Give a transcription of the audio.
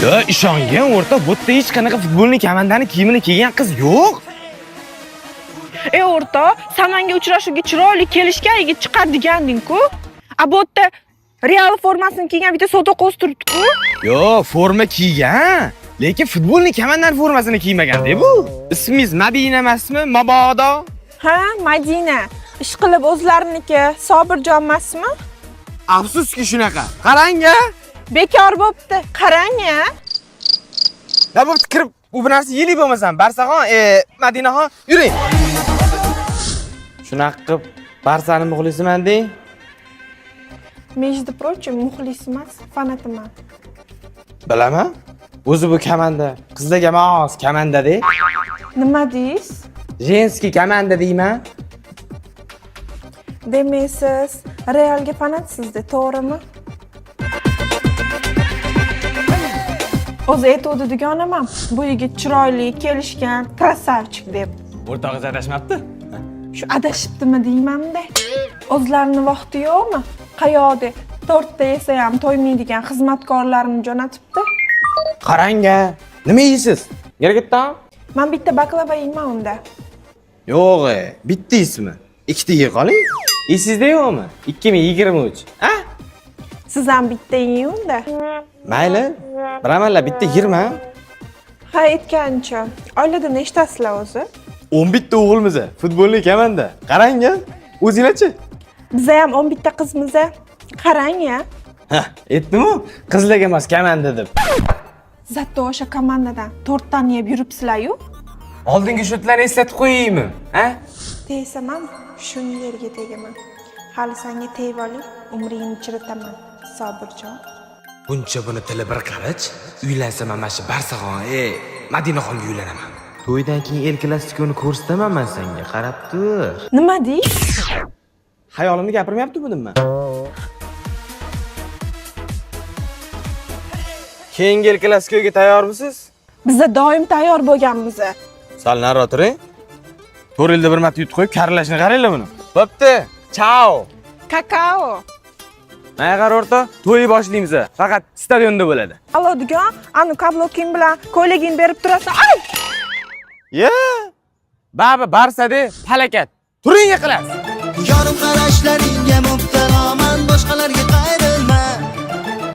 Yo, ishongin o'rta, bu yerda hech qanaqa futbolning komandani kiyimini kiygan qiz yo'q. O'rta, samanga uchrashuvga chiroyli kelishgan yigit chiqar deganding-ku. A bu yerda Real formasini kiygan bitta soto qo'z turibdi-ku. Yo, forma kiygan, lekin futbolning komandani formasini kiymagan-da bu. Ismingiz Madina emasmi? Mabodo? Ha, Madina. Ish qilib o'zlariniki Sobirjon emasmi? Afsuski shunaqa. Qarang-a. Bekor bo'pti. Qarang-a. Ya bo'pti, kirib bu narsa yili bo'lmasam, Barsaxon, Madinaxon, yuring. Shunaqa qilib Barsani muxlisiman deng. Между прочим, muxlis emas, fanatiman. Bilaman. O'zi bu komanda, qizlarga emas, komanda-da. Nima deysiz? Женский komanda deyman. Demaysiz, Realga fanatsizda, to'g'rimi? O'zi aytuvdi dugonaman, bu yigit chiroyli, kelishgan, krasavchik deb. O'rtog'ingiz adashmabdi? Shu adashibdimi deyman-da. O'zlarini vaqti yo'qmi? Qayoqda tortda yesa ham to'ymaydigan xizmatkorlarini jo'natibdi. Qarang-a. Nima yeysiz? Yerga Men bitta baklava yeyman unda. Yo'q, bitta ismi. Ikkita yey qoling. Esingizda yo'qmi? 2023. Ha? Siz ham bitta yeying unda. Mayli. Bilamanlar, bitta 20. Ha, aytgancha. Oilada nechtasizlar o'zi? 11 ta o'g'ilmiz, futbolni komanda. Qarang-a. O'zinglarchi? Biz ham 11 ta qizmiz. Qarang-a. Ha, aytdim-ku, qizlarga emas, komanda deb. Zatto o'sha komandadan tortdan yeb yuribsizlar-yu. Oldingi shotlarni eslatib qo'yaymi? Ha? Teysam, shuni yerga tegaman. Hali senga tegib olib, umringni chiritaman, Sobirjon. Buncha buni tili bir qarich, uylansam mana shu Barsaxon, Madinaxonga uylanaman. To'ydan keyin El Klasikoni ko'rsataman men senga, qarab tur. Nima deysiz? Xayolimni gapirmayapti bunimman. Keyingi El Klasikoga tayyormisiz? Biz doim tayyor bo'lganmiz. Sal nari o'tiring. 4 yilda bir marta yutib qo'yib, karlashni qaranglar buni. Bo'pti. Chao. Kakao. Mana qara o'rta, to'y boshlaymiz. Faqat stadionda bo'ladi. Allo dugon, anu kabloking bilan ko'ylagingni berib turasan. Ay! Ye! Baba Barsada falakat. Turing yiqilas. Yorim qarashlaringga muhtoj